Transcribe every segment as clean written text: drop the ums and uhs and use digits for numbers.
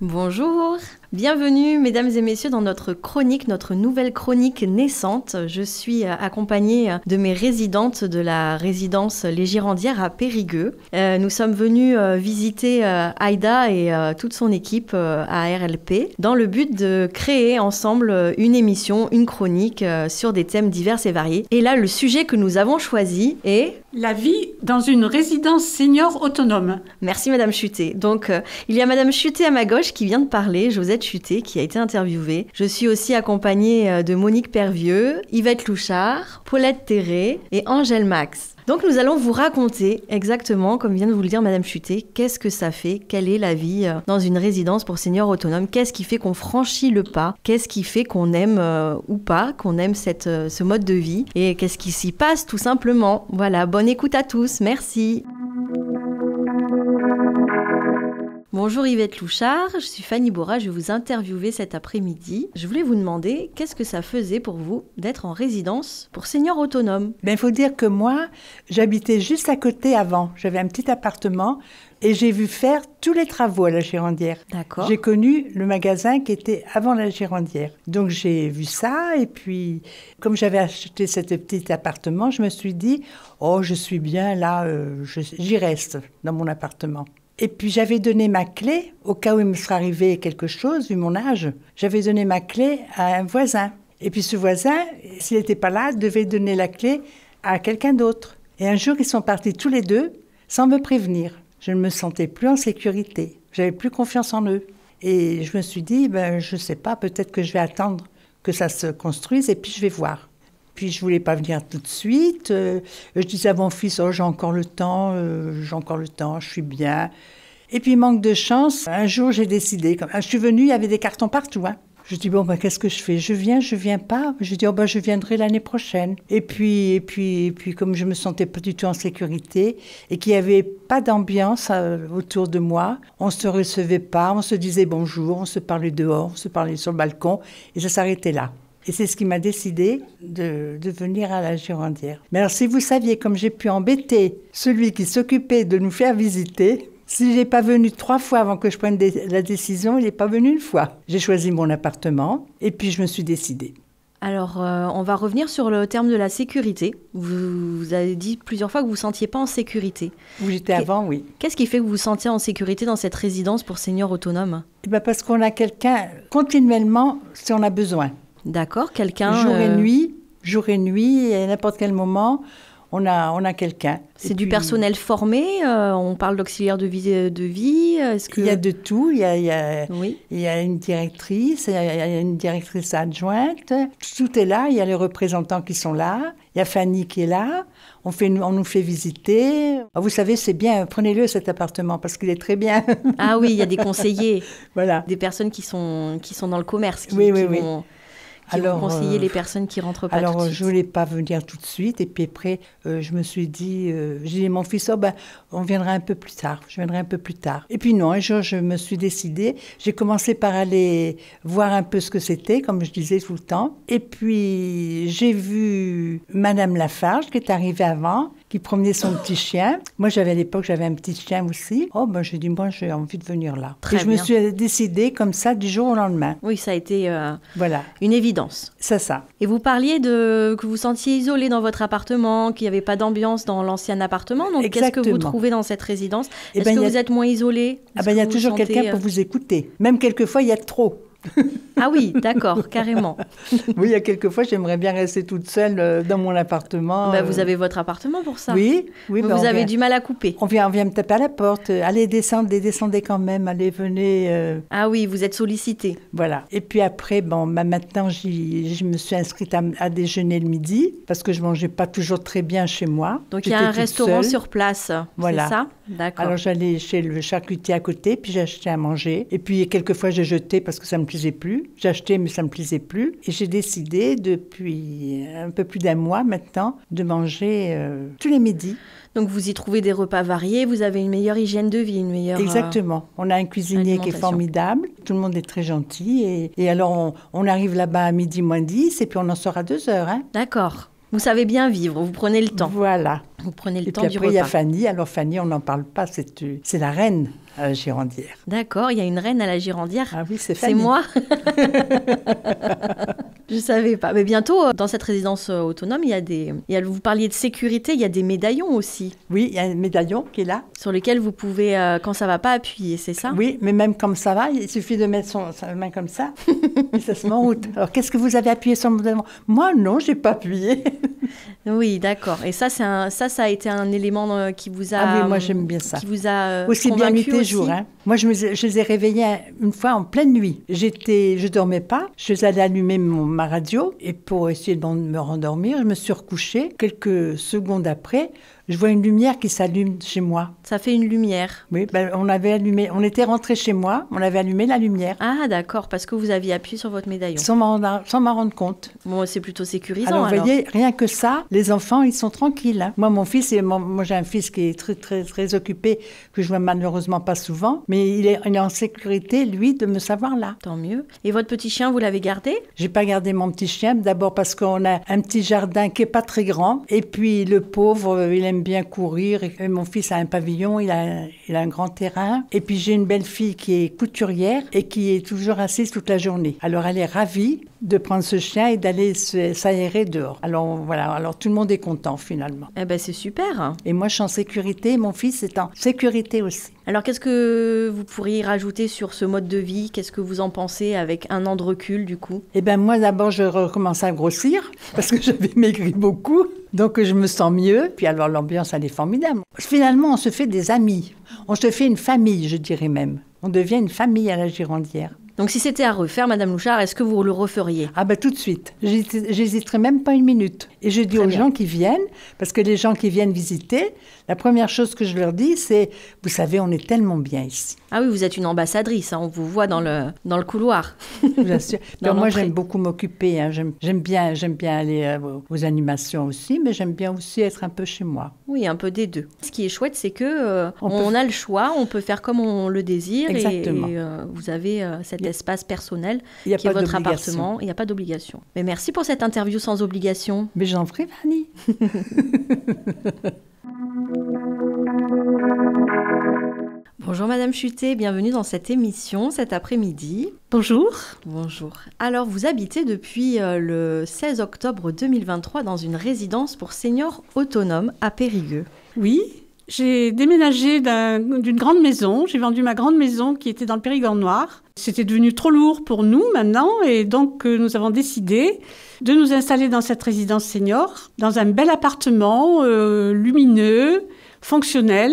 Bonjour, bienvenue mesdames et messieurs dans notre nouvelle chronique naissante. Je suis accompagnée de mes résidentes de la résidence Les Girandières à Périgueux. Nous sommes venus visiter Aïda et toute son équipe à RLP dans le but de créer ensemble une émission, une chronique sur des thèmes divers et variés. Et là, le sujet que nous avons choisi est... La vie dans une résidence senior autonome. Merci Madame Chuté. Donc, il y a Madame Chuté à ma gauche qui vient de parler, Josette Chuté, qui a été interviewée. Je suis aussi accompagnée de Monique Pervieux, Yvette Louchard, Paulette Terré et Angèle Max. Donc nous allons vous raconter exactement, comme vient de vous le dire Madame Chuté, qu'est-ce que ça fait, quelle est la vie dans une résidence pour seniors autonomes, qu'est-ce qui fait qu'on franchit le pas, qu'est-ce qui fait qu'on aime ou pas, qu'on aime ce mode de vie et qu'est-ce qui s'y passe tout simplement. Voilà, bonne écoute à tous, merci. Bonjour Yvette Louchard, je suis Fanny Bora, je vais vous interviewer cet après-midi. Je voulais vous demander qu'est-ce que ça faisait pour vous d'être en résidence pour seniors autonomes. Il faut dire que moi, j'habitais juste à côté avant. J'avais un petit appartement et j'ai vu faire tous les travaux à la Girandière. D'accord. J'ai connu le magasin qui était avant la Girandière. Donc j'ai vu ça et puis comme j'avais acheté ce petit appartement, je me suis dit « Oh, je suis bien là, j'y reste dans mon appartement ». Et puis j'avais donné ma clé, au cas où il me serait arrivé quelque chose, vu mon âge, j'avais donné ma clé à un voisin. Et puis ce voisin, s'il n'était pas là, devait donner la clé à quelqu'un d'autre. Et un jour, ils sont partis tous les deux, sans me prévenir. Je ne me sentais plus en sécurité, j'avais plus confiance en eux. Et je me suis dit, je ne sais pas, peut-être que je vais attendre que ça se construise et puis je vais voir. Puis je ne voulais pas venir tout de suite. Je disais à mon fils, oh, j'ai encore le temps, je suis bien. Et puis, manque de chance, un jour, j'ai décidé. Je suis venue, il y avait des cartons partout. Je dis, qu'est-ce que je fais ? Je viens pas. Je dis, je viendrai l'année prochaine. Et puis, comme je me sentais pas du tout en sécurité et qu'il n'y avait pas d'ambiance autour de moi, on ne se recevait pas, on se disait bonjour, on se parlait dehors, on se parlait sur le balcon et ça s'arrêtait là. Et c'est ce qui m'a décidé de venir à la Girandière. Mais alors, si vous saviez comme j'ai pu embêter celui qui s'occupait de nous faire visiter, s'il n'est pas venu 3 fois avant que je prenne la décision, il n'est pas venu 1 fois. J'ai choisi mon appartement et puis je me suis décidée. Alors, on va revenir sur le terme de la sécurité. Vous avez dit plusieurs fois que vous ne vous sentiez pas en sécurité. Où j'étais avant, oui. Qu'est-ce qui fait que vous vous sentiez en sécurité dans cette résidence pour seniors autonomes ? Parce qu'on a quelqu'un continuellement si on a besoin. D'accord, quelqu'un... Jour et nuit, et à n'importe quel moment, on a quelqu'un. C'est du personnel formé, on parle d'auxiliaire de vie, est-ce que... Il y a de tout, il y Oui. a une directrice, il y a une directrice adjointe, tout est là, il y a les représentants qui sont là, il y a Fanny qui est là, on nous fait visiter. Vous savez, c'est bien, prenez-le cet appartement parce qu'il est très bien. Ah oui, il y a des conseillers, voilà. Des personnes qui sont dans le commerce, qui vont conseiller les personnes qui rentrent pas tout de suite. Alors, je ne voulais pas venir tout de suite. Et puis après, je me suis dit, j'ai dit à mon fils, on viendra un peu plus tard. Je viendrai un peu plus tard. Et puis non, un jour, je me suis décidée. J'ai commencé par aller voir un peu ce que c'était, comme je disais tout le temps. Et puis, j'ai vu Madame Lafarge, qui est arrivée avant, qui promenait son petit chien. Moi, à l'époque, j'avais un petit chien aussi. J'ai dit, moi, j'ai envie de venir là. Très je bien. me suis décidée comme ça, du jour au lendemain. Oui, ça a été voilà. Une évidence. C'est ça. Et vous parliez que vous sentiez isolé dans votre appartement, qu'il n'y avait pas d'ambiance dans l'ancien appartement. Donc, Exactement. Qu'est-ce que vous trouvez dans cette résidence ? Est-ce que vous êtes moins isolé ? Il y a toujours quelqu'un pour vous écouter. Même quelquefois, il y a trop. Ah oui, d'accord, carrément. Oui, il y a quelquefois, j'aimerais bien rester toute seule dans mon appartement. Vous avez votre appartement pour ça. Oui. Vous avez du mal à couper. On vient me taper à la porte. Allez, descendez quand même. Allez, venez. Ah oui, vous êtes sollicité. Voilà. Et puis après, maintenant, je me suis inscrite à déjeuner le midi parce que je ne mangeais pas toujours très bien chez moi. Donc, il y a un restaurant sur place, voilà. C'est ça ? D'accord. Alors, j'allais chez le charcutier à côté, puis j'achetais à manger. Et puis, quelquefois, j'ai jeté parce que ça me plaisait plus. J'achetais, mais ça me plaisait plus. Et j'ai décidé, depuis un peu plus d'1 mois maintenant, de manger tous les midis. Donc, vous y trouvez des repas variés, vous avez une meilleure hygiène de vie, une meilleure... Exactement. On a un cuisinier qui est formidable. Tout le monde est très gentil. Et alors, on arrive là-bas à 12:10 et puis on en sort à 2h. D'accord. Vous savez bien vivre, vous prenez le temps. Voilà. Vous prenez le Et temps puis du après, il y a repas. Fanny. Alors Fanny, on n'en parle pas, c'est la reine à la Girandière. D'accord, il y a une reine à la Girandière. Ah oui, c'est C'est Fanny. moi. Je savais pas. Mais bientôt, dans cette résidence autonome, vous parliez de sécurité, il y a des médaillons aussi, Oui, il y a un médaillon qui est là. sur lesquels vous pouvez, quand ça va pas, appuyer, c'est ça? Oui, mais même comme ça va, il suffit de mettre sa main comme ça et ça se met en route. Alors, qu'est-ce que vous avez appuyé sur mon médaillon? Moi, non, j'ai pas appuyé. Oui, d'accord. Et ça, ça a été un élément qui vous a... Ah oui, moi, j'aime bien ça. Qui vous a Aussi bien nuit convaincu et aussi. jour. Hein. Moi, je les ai réveillés une fois en pleine nuit. Je dormais pas. Je suis allée allumer ma radio et pour essayer de me rendormir, je me suis recouchée. Quelques secondes après, je vois une lumière qui s'allume chez moi. Ça fait une lumière. Oui, on était rentrés chez moi, on avait allumé la lumière Ah, d'accord, parce que vous aviez appuyé sur votre médaillon. sans m'en rendre compte. Bon, c'est plutôt sécurisant, Alors, alors. vous voyez, rien que ça, les enfants, ils sont tranquilles. Hein. Moi, moi, j'ai un fils qui est très, très, très occupé, que je vois malheureusement pas souvent, mais il est en sécurité, lui, de me savoir là. Tant mieux. Et votre petit chien, vous l'avez gardé? J'ai pas gardé mon petit chien, d'abord parce qu'on a un petit jardin qui est pas très grand, et puis le pauvre, il aime bien courir, et mon fils a un pavillon, il a un grand terrain, et puis j'ai une belle fille qui est couturière, et qui est toujours assise toute la journée. Alors, elle est ravie de prendre ce chien et d'aller s'aérer dehors. Alors voilà, alors tout le monde est content finalement. Eh ben, c'est super. Et moi je suis en sécurité, et mon fils est en sécurité aussi. Alors, qu'est-ce que vous pourriez rajouter sur ce mode de vie? Qu'est-ce que vous en pensez avec un an de recul, du coup? Eh bien moi d'abord je recommence à grossir, parce que j'avais maigri beaucoup, donc je me sens mieux, puis alors l'ambiance elle est formidable. Finalement on se fait des amis, on se fait une famille je dirais même. On devient une famille à la Girandière. Donc, si c'était à refaire, Madame Louchard, est-ce que vous le referiez? Ah ben tout de suite, j'hésiterai même pas une minute. Et je dis Très aux bien. gens qui viennent, parce que les gens qui viennent visiter, la première chose que je leur dis c'est, vous savez, on est tellement bien ici. Ah oui, vous êtes une ambassadrice, hein, on vous voit dans le couloir. Je vous assure. Dans Puis moi l'entrée. j'aime beaucoup m'occuper, hein. J'aime bien aller aux animations aussi, mais j'aime bien aussi être un peu chez moi. Oui, un peu des deux. Ce qui est chouette, c'est que On on peut- a le choix, on peut faire comme on le désire. Exactement. Et vous avez cet espace personnel Il n'y a qui est pas votre d'obligation. appartement. Il n'y a pas d'obligation. Mais merci pour cette interview sans obligation. Mais j'en ferai, Fanny. Bonjour Madame Chutet, bienvenue dans cette émission cet après-midi. Bonjour. Bonjour. Alors, vous habitez depuis le 16 octobre 2023 dans une résidence pour seniors autonomes à Périgueux. Oui, j'ai déménagé d'une grande maison. J'ai vendu ma grande maison qui était dans le Périgord noir. C'était devenu trop lourd pour nous maintenant et donc nous avons décidé de nous installer dans cette résidence senior, dans un bel appartement lumineux, fonctionnel.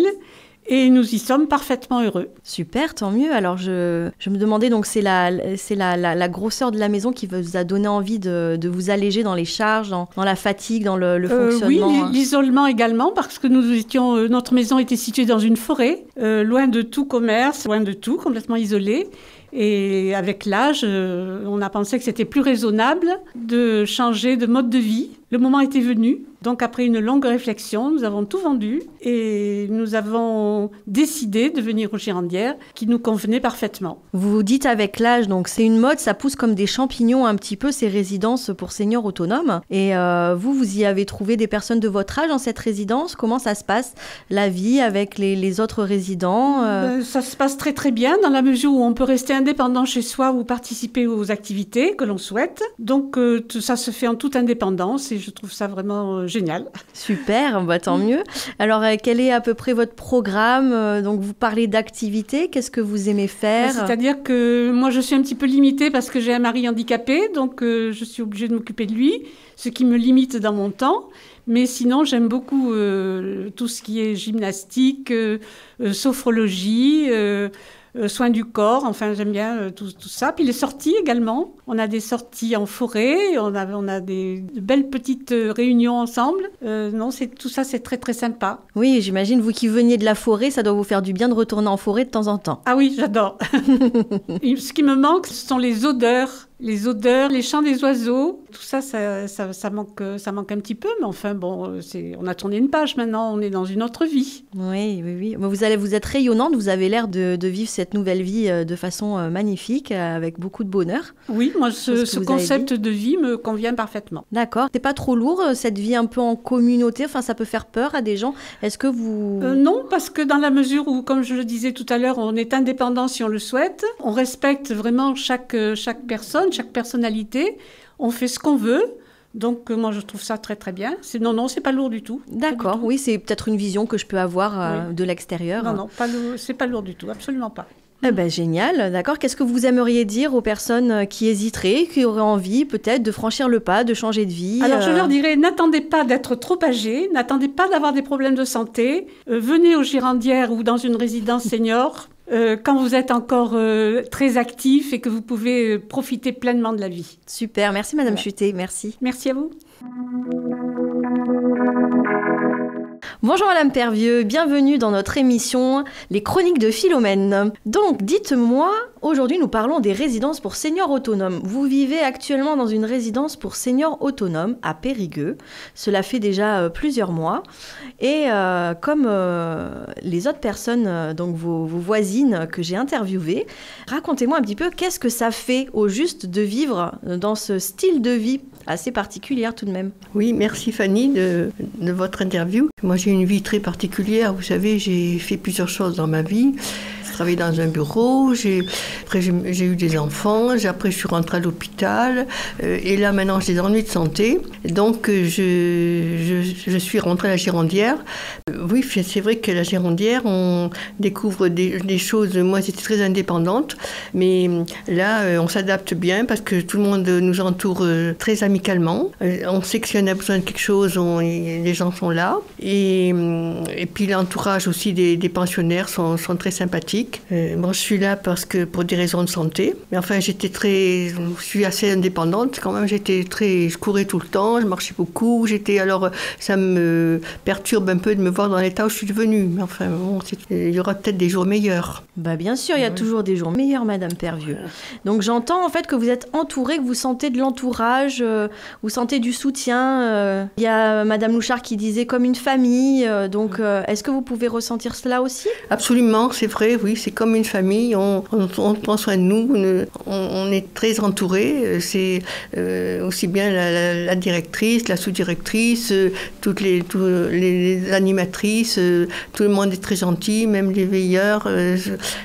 Et nous y sommes parfaitement heureux. Super, tant mieux. Alors, je me demandais, donc c'est la grosseur de la maison qui vous a donné envie de vous alléger dans les charges, dans la fatigue, dans le Oui, fonctionnement. l'isolement également, parce que notre maison était située dans une forêt, loin de tout commerce, loin de tout, complètement isolée. Et avec l'âge, on a pensé que c'était plus raisonnable de changer de mode de vie. Le moment était venu. Donc après une longue réflexion, nous avons tout vendu et nous avons décidé de venir aux Girandières, qui nous convenait parfaitement. Vous dites avec l'âge, donc c'est une mode, ça pousse comme des champignons un petit peu ces résidences pour seniors autonomes. Et vous y avez trouvé des personnes de votre âge dans cette résidence? Comment ça se passe, la vie avec les autres résidents Ça se passe très très bien dans la mesure où on peut rester indépendant chez soi ou participer aux activités que l'on souhaite. Donc tout ça se fait en toute indépendance et je trouve ça vraiment génial. Super, bah, tant mieux. Alors, quel est à peu près votre programme? Donc, vous parlez d'activités, qu'est-ce que vous aimez faire? C'est-à-dire que moi, je suis un petit peu limitée parce que j'ai un mari handicapé, donc je suis obligée de m'occuper de lui, ce qui me limite dans mon temps. Mais sinon, j'aime beaucoup tout ce qui est gymnastique, sophrologie, soins du corps, enfin j'aime bien tout ça. Puis les sorties également, on a des sorties en forêt, on a de belles petites réunions ensemble. Tout ça c'est très très sympa. Oui, j'imagine, vous qui veniez de la forêt, ça doit vous faire du bien de retourner en forêt de temps en temps. Ah oui, j'adore. Ce qui me manque, ce sont les odeurs les odeurs, les chants des oiseaux, tout ça, ça manque un petit peu. Mais enfin, bon, on a tourné une page maintenant, on est dans une autre vie. Oui, oui, oui. Vous êtes rayonnante, vous avez l'air de vivre cette nouvelle vie de façon magnifique, avec beaucoup de bonheur. Oui, moi, ce concept de vie me convient parfaitement. D'accord. C'est pas trop lourd, cette vie un peu en communauté? Enfin, ça peut faire peur à des gens. Est-ce que vous... Non, parce que dans la mesure où, comme je le disais tout à l'heure, on est indépendant si on le souhaite, on respecte vraiment chaque personne, chaque personnalité, on fait ce qu'on veut. Donc, moi, je trouve ça très, très bien. Non, c'est pas lourd du tout. D'accord, oui, c'est peut-être une vision que je peux avoir de l'extérieur. Non, c'est pas lourd du tout, absolument pas. Eh ben, génial, d'accord. Qu'est-ce que vous aimeriez dire aux personnes qui hésiteraient, qui auraient envie peut-être de franchir le pas, de changer de vie? Alors, je leur dirais, n'attendez pas d'être trop âgé, n'attendez pas d'avoir des problèmes de santé. Venez aux Girandières ou dans une résidence senior quand vous êtes encore très actif et que vous pouvez profiter pleinement de la vie. Super, merci Madame Chutet, merci. Merci à vous. Bonjour Madame Pervieux, bienvenue dans notre émission Les Chroniques de Philomène. Donc, dites-moi, aujourd'hui nous parlons des résidences pour seniors autonomes. Vous vivez actuellement dans une résidence pour seniors autonomes à Périgueux. Cela fait déjà plusieurs mois. Et comme les autres personnes, donc vos voisines que j'ai interviewées, racontez-moi un petit peu qu'est-ce que ça fait au juste de vivre dans ce style de vie assez particulière tout de même. Oui, merci Fanny de votre interview. Moi j'ai une vie très particulière, vous savez, j'ai fait plusieurs choses dans ma vie. J'ai travaillé dans un bureau, après j'ai eu des enfants, après je suis rentrée à l'hôpital, et là maintenant j'ai des ennuis de santé. Donc je suis rentrée à la Girondière. Oui, c'est vrai que la Girondière, on découvre des choses. Moi j'étais très indépendante, mais là on s'adapte bien parce que tout le monde nous entoure très amicalement. On sait que si on a besoin de quelque chose, les gens sont là. Et puis l'entourage aussi des pensionnaires sont très sympathiques. Moi, je suis là pour des raisons de santé. Mais enfin, je suis assez indépendante. Quand même, je courais tout le temps, je marchais beaucoup. Alors, ça me perturbe un peu de me voir dans l'état où je suis devenue. Mais enfin, bon, il y aura peut-être des jours meilleurs. Bah, bien sûr, il y a toujours des jours meilleurs, Madame Pervieux. Donc, j'entends en fait que vous êtes entourée, que vous sentez de l'entourage, vous sentez du soutien. Il y a Madame Louchard qui disait comme une famille. Donc, est-ce que vous pouvez ressentir cela aussi? Absolument, c'est vrai, oui. C'est comme une famille, on prend soin de nous, on est très entourés. C'est aussi bien la directrice, la sous-directrice, toutes les animatrices, tout le monde est très gentil, même les veilleurs.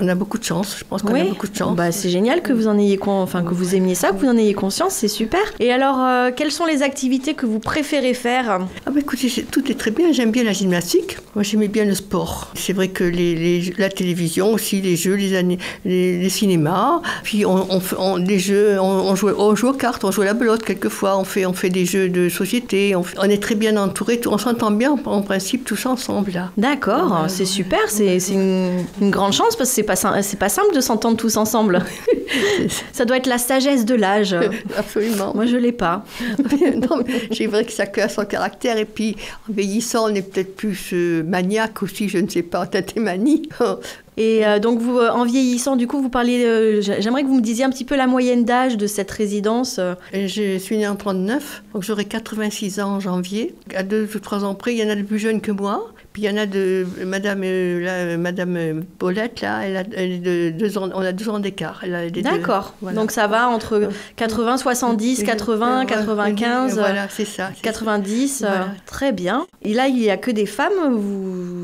On a beaucoup de chance, je pense qu'on a beaucoup de chance. Bah, c'est génial que vous en ayez que vous aimiez ça, que vous en ayez conscience, c'est super. Et alors, quelles sont les activités que vous préférez faire? Ah bah écoutez, tout est très bien, j'aime bien la gymnastique, moi j'aimais bien le sport. C'est vrai que la télévision aussi, les jeux, les cinémas, puis des jeux, on joue aux cartes, on joue à la belote quelquefois, on fait des jeux de société, on est très bien entourés, on s'entend bien en principe tous ensemble là. D'accord, c'est super, c'est une grande chance parce que c'est pas simple de s'entendre tous ensemble. Ça doit être la sagesse de l'âge. Absolument. Moi je l'ai pas. Non, c'est vrai que ça a son caractère et puis en vieillissant on est peut-être plus maniaque aussi, je ne sais pas, tatémanie. Et donc, vous, en vieillissant, du coup, vous parliez... j'aimerais que vous me disiez un petit peu la moyenne d'âge de cette résidence. Je suis née en 1939, donc j'aurai 86 ans en janvier. À 2 ou 3 ans près, il y en a de plus jeunes que moi. Puis il y en a de... Madame Paulette, là, elle est de 2 ans, on a 2 ans d'écart. D'accord. Voilà. Donc ça va entre 80, 70, 80, 95... Voilà, c'est ça. 90, voilà. Très bien. Et là, il n'y a que des femmes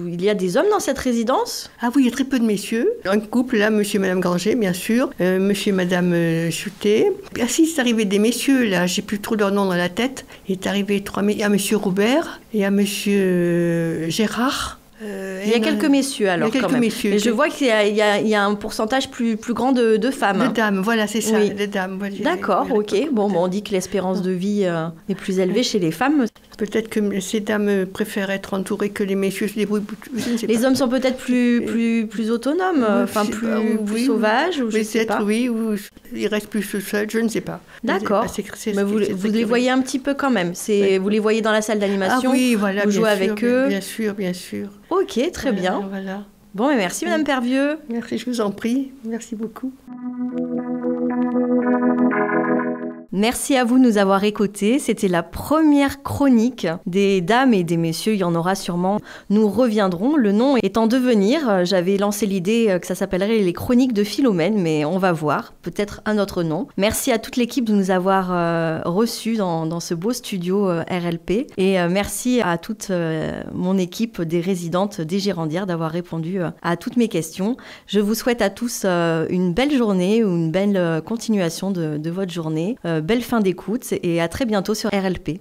il y a des hommes dans cette résidence? Ah oui, il y a très peu de messieurs. Un couple, là, monsieur et madame Granger, bien sûr. Monsieur et madame Chutet. Ah si, c'est arrivé des messieurs, là. J'ai plus trop leur nom dans la tête. Il est arrivé 3 messieurs. Il y a monsieur Robert et à monsieur Gérard. Il y a quelques messieurs alors quand même. Mais je vois qu'il y a un pourcentage plus grand de femmes. De dames, voilà, c'est ça, oui. de dames. Voilà, d'accord, ok. Bon, on dit que l'espérance de vie est plus élevée chez les femmes. Peut-être que ces dames préfèrent être entourées que les messieurs se débrouillent. Je ne sais pas. Les hommes sont peut-être plus autonomes, enfin plus sauvages, ou je sais pas. Oui, ou ils restent plus seuls, je ne sais pas. D'accord. Mais vous les voyez un petit peu quand même. Oui. Vous les voyez dans la salle d'animation. Ah oui, voilà. Vous jouez avec eux. Bien sûr, bien sûr. Ok, très bien. Voilà. Bon, mais merci Madame Pervieux. Merci, je vous en prie. Merci beaucoup. Merci à vous de nous avoir écoutés. C'était la première chronique des dames et des messieurs. Il y en aura sûrement. Nous reviendrons. Le nom est en devenir. J'avais lancé l'idée que ça s'appellerait les chroniques de Philomène, mais on va voir. Peut-être un autre nom. Merci à toute l'équipe de nous avoir reçus dans ce beau studio RLP. Et merci à toute mon équipe des résidentes des Girondières d'avoir répondu à toutes mes questions. Je vous souhaite à tous une belle journée ou une belle continuation de votre journée. Belle fin d'écoute et à très bientôt sur RLP.